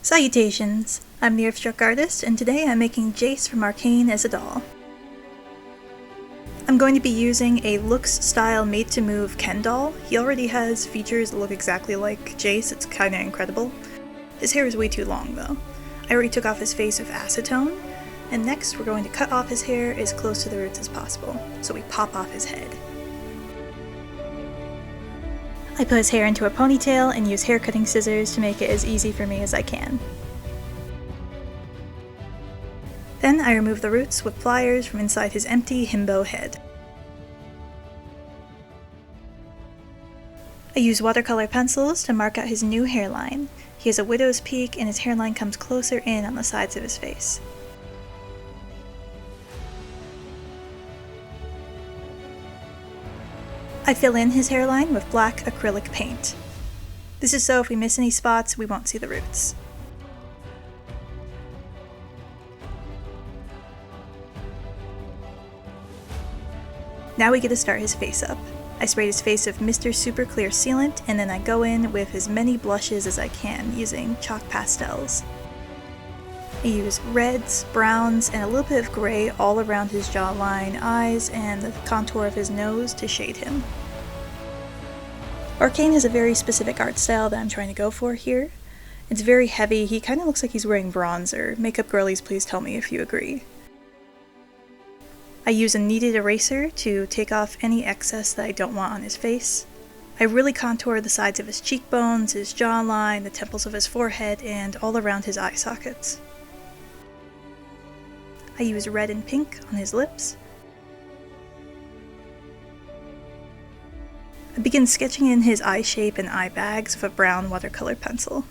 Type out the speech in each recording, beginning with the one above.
Salutations! I'm the Earthstruck Artist, and today I'm making Jayce from Arcane as a doll. I'm going to be using a Looks style made-to-move Ken doll. He already has features that look exactly like Jayce, it's kinda incredible. His hair is way too long though. I already took off his face with acetone, and next we're going to cut off his hair as close to the roots as possible, so we pop off his head. I put his hair into a ponytail and use hair cutting scissors to make it as easy for me as I can. Then I remove the roots with pliers from inside his empty himbo head. I use watercolor pencils to mark out his new hairline. He has a widow's peak and his hairline comes closer in on the sides of his face. I fill in his hairline with black acrylic paint. This is so if we miss any spots, we won't see the roots. Now we get to start his face up. I sprayed his face with Mr. Super Clear Sealant, and then I go in with as many blushes as I can using chalk pastels. I use reds, browns, and a little bit of gray all around his jawline, eyes, and the contour of his nose to shade him. Arcane has a very specific art style that I'm trying to go for here. It's very heavy, he kind of looks like he's wearing bronzer. Makeup girlies, please tell me if you agree. I use a kneaded eraser to take off any excess that I don't want on his face. I really contour the sides of his cheekbones, his jawline, the temples of his forehead, and all around his eye sockets. I use red and pink on his lips. I begin sketching in his eye shape and eye bags with a brown watercolor pencil.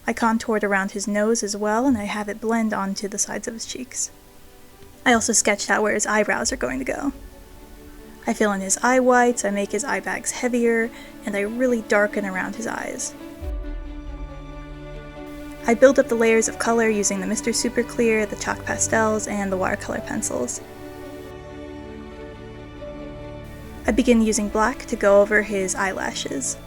I contoured around his nose as well, and I have it blend onto the sides of his cheeks. I also sketched out where his eyebrows are going to go. I fill in his eye whites, I make his eye bags heavier, and I really darken around his eyes. I build up the layers of color using the Mr. Super Clear, the chalk pastels, and the watercolor pencils. I begin using black to go over his eyelashes.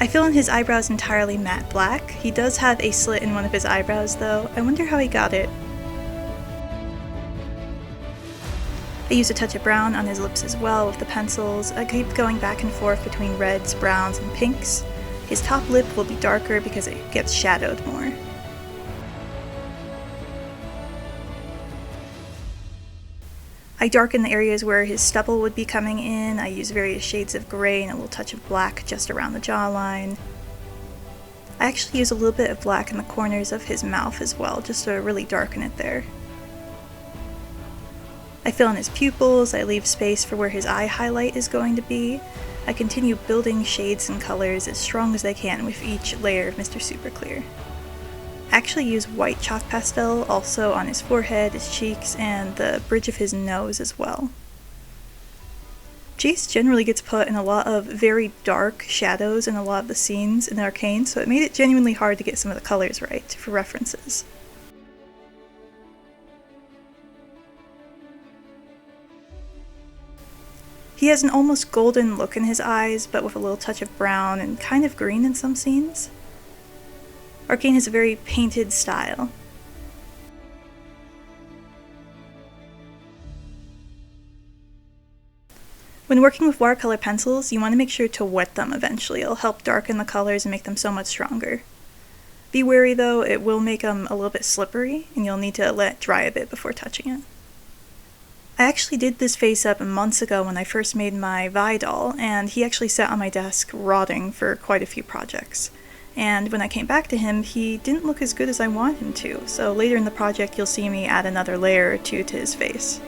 I fill in his eyebrows entirely matte black. He does have a slit in one of his eyebrows though. I wonder how he got it. I use a touch of brown on his lips as well with the pencils. I keep going back and forth between reds, browns, and pinks. His top lip will be darker because it gets shadowed more. I darken the areas where his stubble would be coming in. I use various shades of gray and a little touch of black just around the jawline. I actually use a little bit of black in the corners of his mouth as well, just to really darken it there. I fill in his pupils, I leave space for where his eye highlight is going to be. I continue building shades and colors as strong as I can with each layer of Mr. Super Clear. I actually use white chalk pastel also on his forehead, his cheeks, and the bridge of his nose as well. Jayce generally gets put in a lot of very dark shadows in a lot of the scenes in Arcane, so it made it genuinely hard to get some of the colors right for references. He has an almost golden look in his eyes, but with a little touch of brown and kind of green in some scenes. Arcane has a very painted style. When working with watercolor pencils, you want to make sure to wet them eventually. It'll help darken the colors and make them so much stronger. Be wary though, it will make them a little bit slippery, and you'll need to let it dry a bit before touching it. I actually did this face up months ago when I first made my Vi doll, and he actually sat on my desk rotting for quite a few projects. And when I came back to him, he didn't look as good as I want him to, so later in the project you'll see me add another layer or two to his face.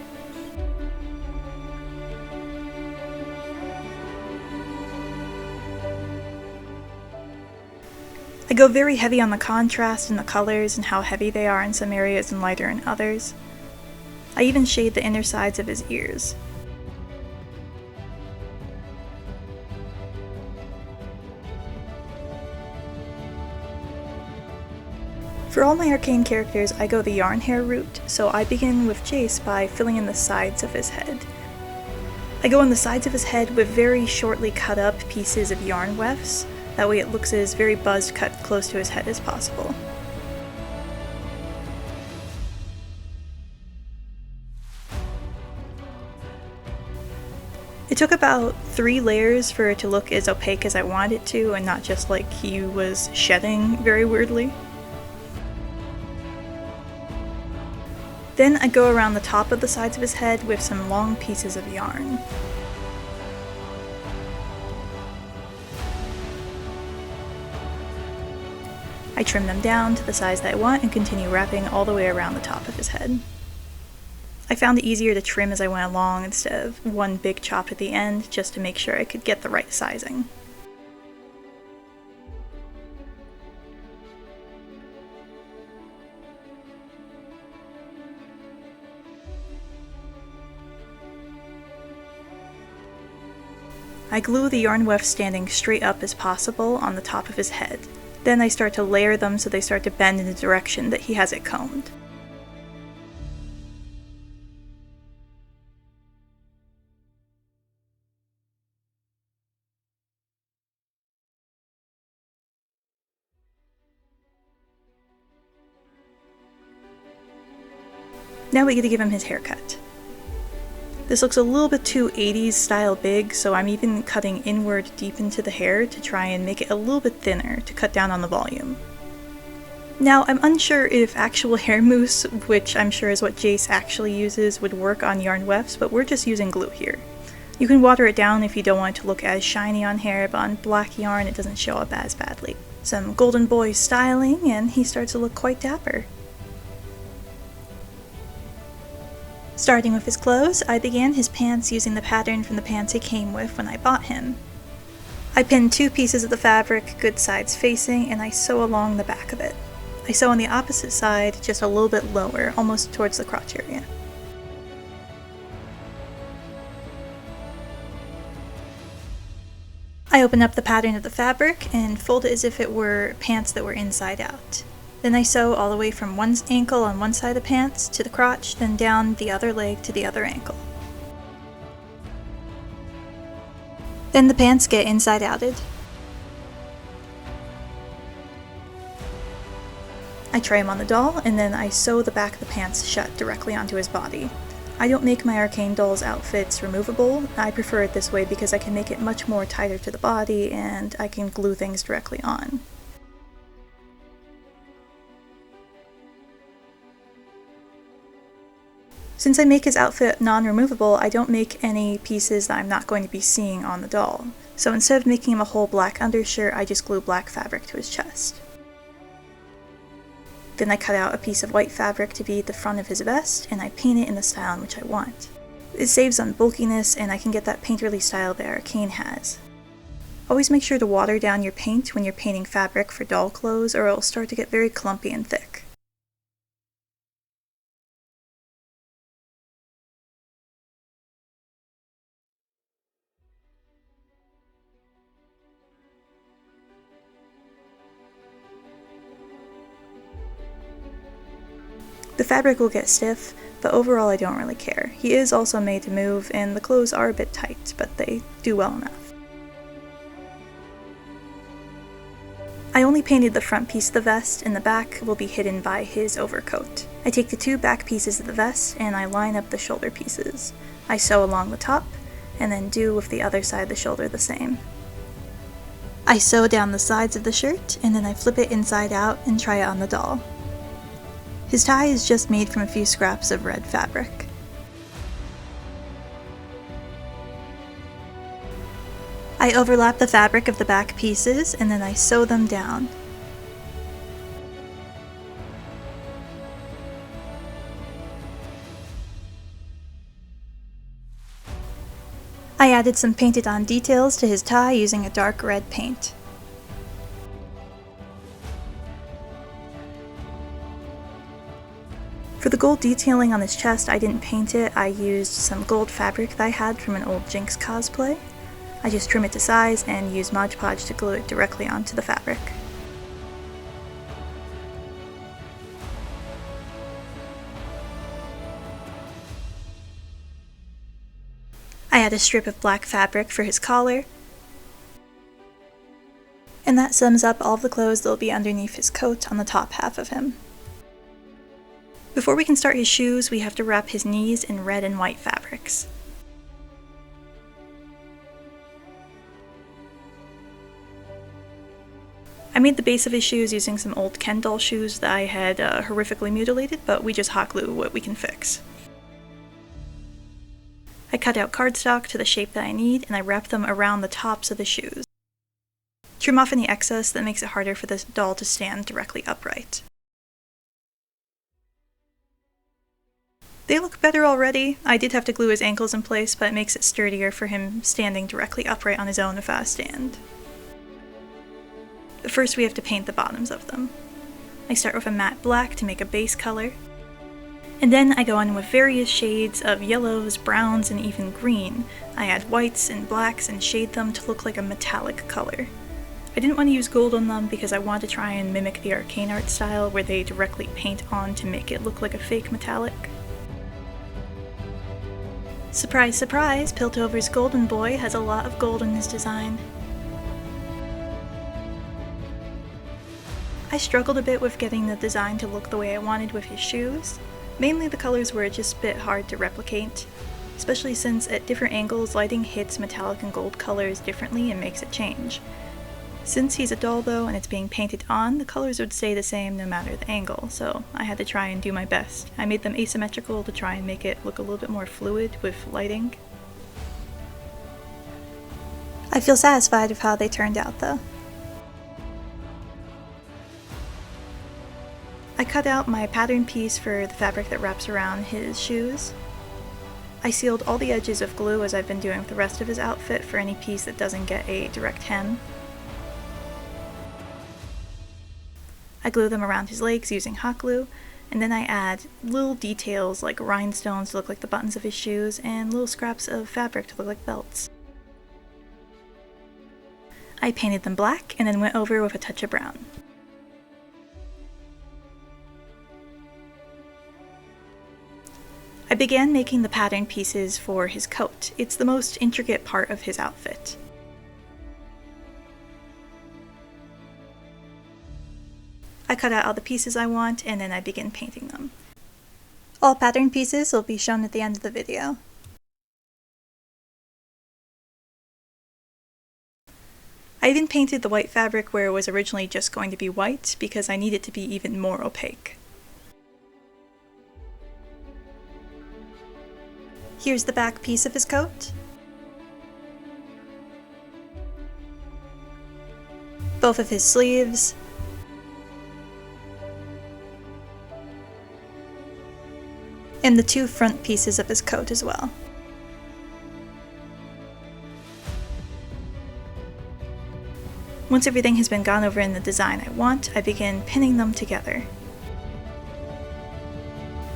I go very heavy on the contrast in the colors and how heavy they are in some areas and lighter in others. I even shade the inner sides of his ears. For all my Arcane characters, I go the yarn hair route, so I begin with Jayce by filling in the sides of his head. I go on the sides of his head with very shortly cut up pieces of yarn wefts, that way it looks as very buzzed cut close to his head as possible. It took about 3 layers for it to look as opaque as I wanted it to, and not just like he was shedding very weirdly. Then I go around the top of the sides of his head with some long pieces of yarn. I trim them down to the size that I want and continue wrapping all the way around the top of his head. I found it easier to trim as I went along instead of one big chop at the end, just to make sure I could get the right sizing. I glue the yarn weft standing straight up as possible on the top of his head. Then I start to layer them so they start to bend in the direction that he has it combed. Now we get to give him his haircut. This looks a little bit too 80s style big, so I'm even cutting inward deep into the hair to try and make it a little bit thinner to cut down on the volume. Now, I'm unsure if actual hair mousse, which I'm sure is what Jayce actually uses, would work on yarn wefts, but we're just using glue here. You can water it down if you don't want it to look as shiny on hair, but on black yarn it doesn't show up as badly. Some golden boy styling, and he starts to look quite dapper. Starting with his clothes, I began his pants using the pattern from the pants he came with when I bought him. I pinned 2 pieces of the fabric, good sides facing, and I sew along the back of it. I sew on the opposite side, just a little bit lower, almost towards the crotch area. I open up the pattern of the fabric and fold it as if it were pants that were inside out. Then I sew all the way from one ankle on one side of the pants to the crotch, then down the other leg to the other ankle. Then the pants get inside outed. I try him on the doll, and then I sew the back of the pants shut directly onto his body. I don't make my Arcane doll's outfits removable. I prefer it this way because I can make it much more tighter to the body and I can glue things directly on. Since I make his outfit non-removable, I don't make any pieces that I'm not going to be seeing on the doll. So instead of making him a whole black undershirt, I just glue black fabric to his chest. Then I cut out a piece of white fabric to be the front of his vest, and I paint it in the style in which I want. It saves on bulkiness, and I can get that painterly style that Arcane has. Always make sure to water down your paint when you're painting fabric for doll clothes, or it'll start to get very clumpy and thick. The fabric will get stiff, but overall I don't really care. He is also made to move, and the clothes are a bit tight, but they do well enough. I only painted the front piece of the vest, and the back will be hidden by his overcoat. I take the 2 back pieces of the vest, and I line up the shoulder pieces. I sew along the top, and then do with the other side of the shoulder the same. I sew down the sides of the shirt, and then I flip it inside out and try it on the doll. His tie is just made from a few scraps of red fabric. I overlap the fabric of the back pieces and then I sew them down. I added some painted on details to his tie using a dark red paint. For the gold detailing on his chest, I didn't paint it. I used some gold fabric that I had from an old Jinx cosplay. I just trim it to size and use Mod Podge to glue it directly onto the fabric. add a strip of black fabric for his collar, and that sums up all of the clothes that will be underneath his coat on the top half of him. Before we can start his shoes, we have to wrap his knees in red and white fabrics. I made the base of his shoes using some old Ken doll shoes that I had horrifically mutilated, but we just hot glue what we can fix. I cut out cardstock to the shape that I need, and I wrap them around the tops of the shoes. Trim off any excess that makes it harder for this doll to stand directly upright. They look better already. I did have to glue his ankles in place, but it makes it sturdier for him standing directly upright on his own if I stand. But first we have to paint the bottoms of them. I start with a matte black to make a base color, and then I go on with various shades of yellows, browns, and even green. I add whites and blacks and shade them to look like a metallic color. I didn't want to use gold on them because I wanted to try and mimic the Arcane art style where they directly paint on to make it look like a fake metallic. Surprise, surprise, Piltover's golden boy has a lot of gold in his design. I struggled a bit with getting the design to look the way I wanted with his shoes. Mainly the colors were just a bit hard to replicate, especially since at different angles lighting hits metallic and gold colors differently and makes it change. Since he's a doll though and it's being painted on, the colors would stay the same no matter the angle, so I had to try and do my best. I made them asymmetrical to try and make it look a little bit more fluid with lighting. I feel satisfied with how they turned out though. I cut out my pattern piece for the fabric that wraps around his shoes. I sealed all the edges with glue as I've been doing with the rest of his outfit for any piece that doesn't get a direct hem. I glue them around his legs using hot glue, and then I add little details like rhinestones to look like the buttons of his shoes and little scraps of fabric to look like belts. I painted them black and then went over with a touch of brown. I began making the pattern pieces for his coat. It's the most intricate part of his outfit. I cut out all the pieces I want and then I begin painting them. All pattern pieces will be shown at the end of the video. I even painted the white fabric where it was originally just going to be white because I need it to be even more opaque. Here's the back piece of his coat. Both of his sleeves. And the two front pieces of his coat as well. Once everything has been gone over in the design I want, I begin pinning them together.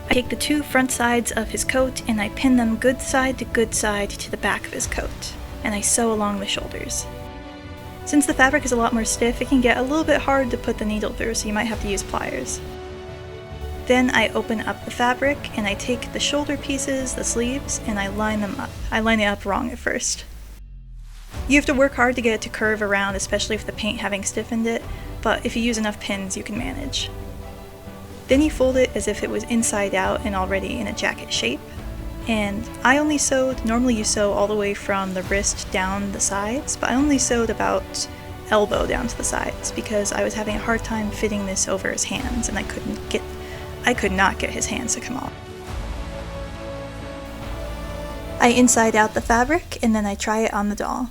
I take the two front sides of his coat and I pin them good side to the back of his coat, and I sew along the shoulders. Since the fabric is a lot more stiff, it can get a little bit hard to put the needle through, so you might have to use pliers. Then I open up the fabric and I take the shoulder pieces, the sleeves, and I line them up. I line it up wrong at first. You have to work hard to get it to curve around, especially with the paint having stiffened it, but if you use enough pins you can manage. Then you fold it as if it was inside out and already in a jacket shape. And I only sewed, normally you sew all the way from the wrist down the sides, but I only sewed about elbow down to the sides because I was having a hard time fitting this over his hands and I could not get his hands to come off. I inside out the fabric and then I try it on the doll.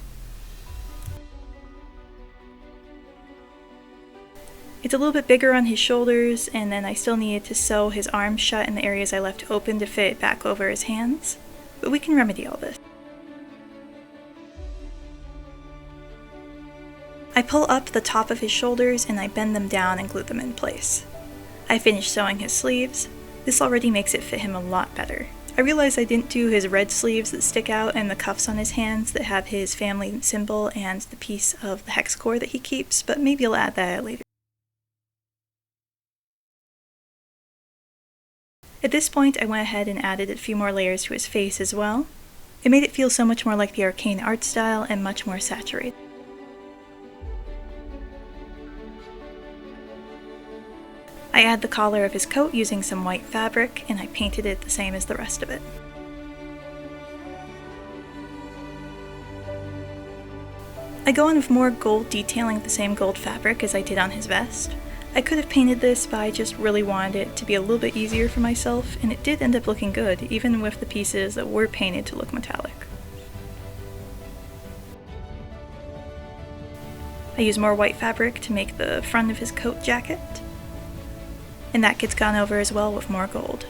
It's a little bit bigger on his shoulders, and then I still needed to sew his arms shut in the areas I left open to fit it back over his hands, but we can remedy all this. I pull up the top of his shoulders and I bend them down and glue them in place. I finish sewing his sleeves. This already makes it fit him a lot better. I realized I didn't do his red sleeves that stick out and the cuffs on his hands that have his family symbol and the piece of the hex core that he keeps, but maybe I'll add that later. At this point, I went ahead and added a few more layers to his face as well. It made it feel so much more like the Arcane art style and much more saturated. I add the collar of his coat using some white fabric, and I painted it the same as the rest of it. I go in with more gold detailing of the same gold fabric as I did on his vest. I could have painted this, but I just really wanted it to be a little bit easier for myself, and it did end up looking good, even with the pieces that were painted to look metallic. I use more white fabric to make the front of his coat jacket, and that gets gone over as well with more gold.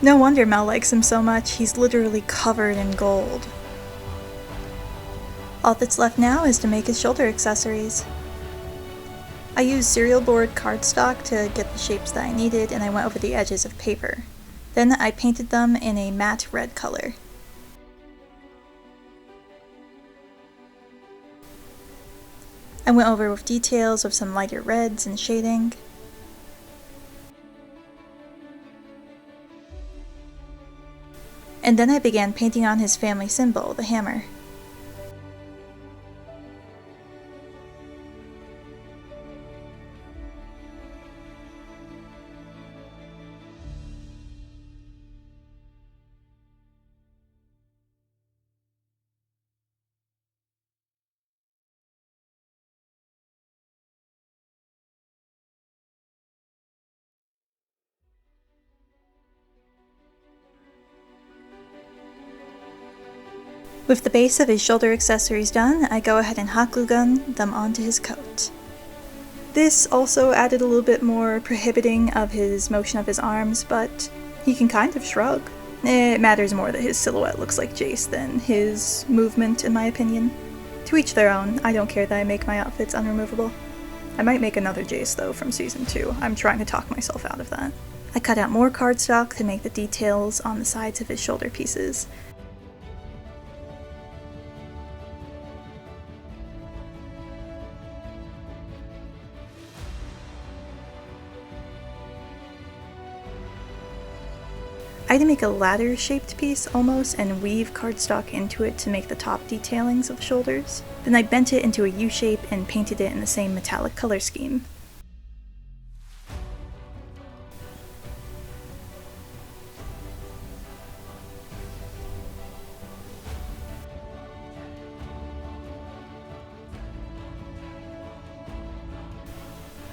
No wonder Mel likes him so much, he's literally covered in gold. All that's left now is to make his shoulder accessories. I used cereal board cardstock to get the shapes that I needed, and I went over the edges of paper. Then I painted them in a matte red color. I went over with details of some lighter reds and shading. And then I began painting on his family symbol, the hammer. With the base of his shoulder accessories done, I go ahead and hot glue gun them onto his coat. This also added a little bit more prohibiting of his motion of his arms, but he can kind of shrug. It matters more that his silhouette looks like Jayce than his movement, in my opinion. To each their own, I don't care that I make my outfits unremovable. I might make another Jayce though from season 2, I'm trying to talk myself out of that. I cut out more cardstock to make the details on the sides of his shoulder pieces. I had to make a ladder-shaped piece almost and weave cardstock into it to make the top detailings of the shoulders. Then I bent it into a U-shape and painted it in the same metallic color scheme.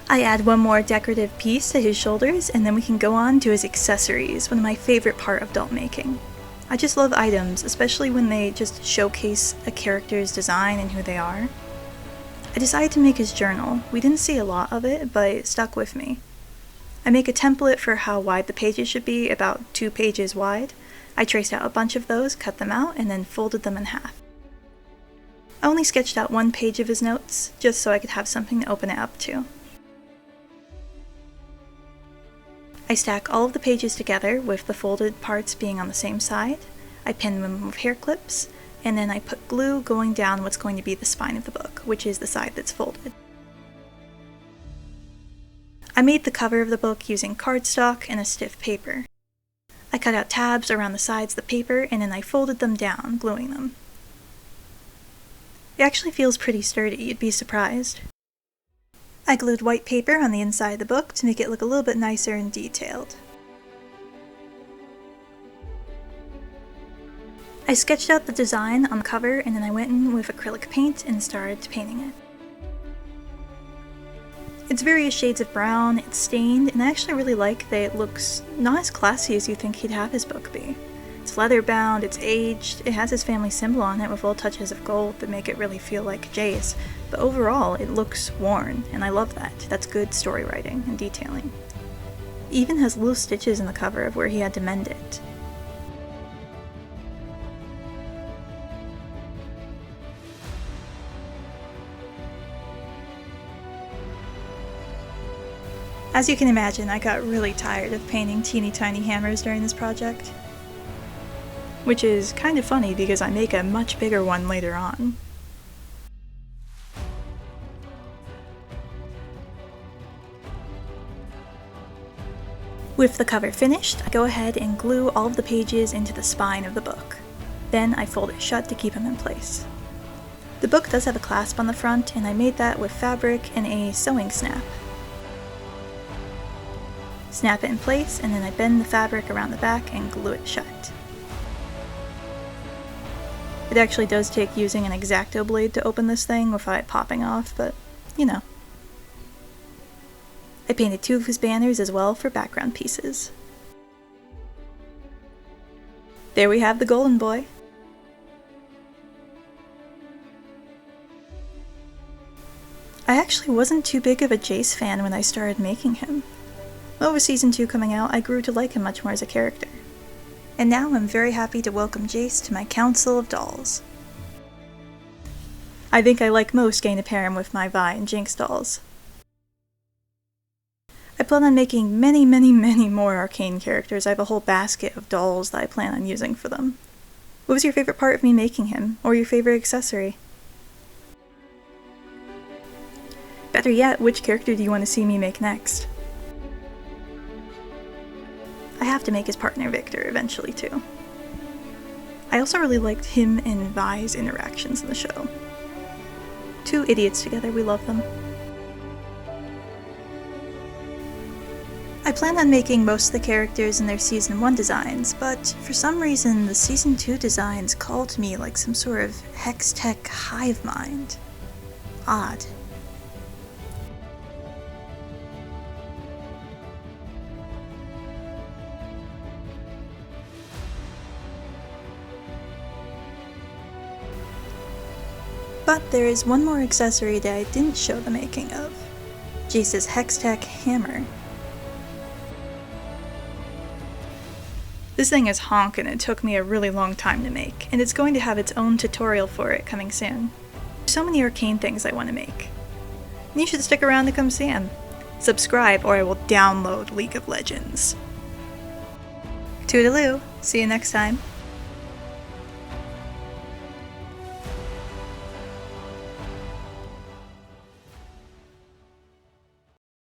I add one more decorative piece to his shoulders, and then we can go on to his accessories, one of my favorite part of doll making. I just love items, especially when they just showcase a character's design and who they are. I decided to make his journal. We didn't see a lot of it, but it stuck with me. I make a template for how wide the pages should be, about 2 pages wide. I traced out a bunch of those, cut them out, and then folded them in half. I only sketched out 1 page of his notes, just so I could have something to open it up to. I stack all of the pages together with the folded parts being on the same side. I pin them with hair clips, and then I put glue going down what's going to be the spine of the book, which is the side that's folded. I made the cover of the book using cardstock and a stiff paper. I cut out tabs around the sides of the paper, and then I folded them down, gluing them. It actually feels pretty sturdy, you'd be surprised. I glued white paper on the inside of the book to make it look a little bit nicer and detailed. I sketched out the design on the cover, and then I went in with acrylic paint and started painting it. It's various shades of brown, it's stained, and I actually really like that it looks not as classy as you think he'd have his book be. It's leather bound, it's aged, it has his family symbol on it with little touches of gold that make it really feel like Jayce, but overall it looks worn, and I love that. That's good story writing and detailing. It even has little stitches in the cover of where he had to mend it. As you can imagine, I got really tired of painting teeny tiny hammers during this project. Which is kind of funny because I make a much bigger one later on. With the cover finished, I go ahead and glue all of the pages into the spine of the book. Then I fold it shut to keep them in place. The book does have a clasp on the front, and I made that with fabric and a sewing snap. Snap it in place, and then I bend the fabric around the back and glue it shut. It actually does take using an X-Acto blade to open this thing without it popping off, but you know. I painted 2 of his banners as well for background pieces. There we have the golden boy. I actually wasn't too big of a Jayce fan when I started making him. But with Season 2 coming out, I grew to like him much more as a character. And now I'm very happy to welcome Jayce to my council of dolls. I think I like most getting to pair him with my Vi and Jinx dolls. I plan on making many more Arcane characters. I have a whole basket of dolls that I plan on using for them. What was your favorite part of me making him, or your favorite accessory? Better yet, which character do you want to see me make next? I have to make his partner Victor eventually too. I also really liked him and Vi's interactions in the show. 2 idiots together, we love them. I plan on making most of the characters in their Season 1 designs, but for some reason the Season 2 designs call to me like some sort of hex-tech hive mind. Odd. But there is one more accessory that I didn't show the making of. Jayce's Hextech hammer. This thing is honk and it took me a really long time to make, and it's going to have its own tutorial for it coming soon. There's so many Arcane things I want to make. And you should stick around to come see them. Subscribe or I will download League of Legends. Toodaloo, see you next time.